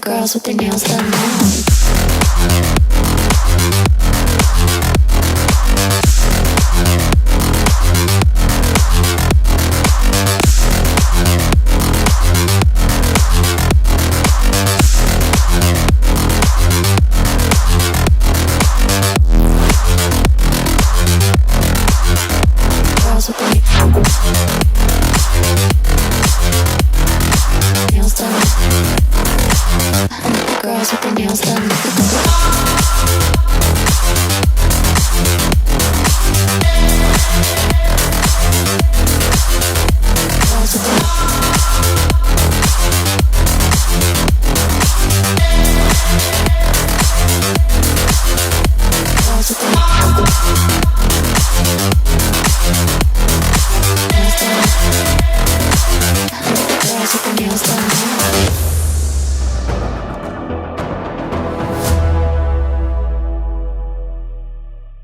girls with their nails done now. Girls with their nails done. Girls with their nails done. Girls with their girls with their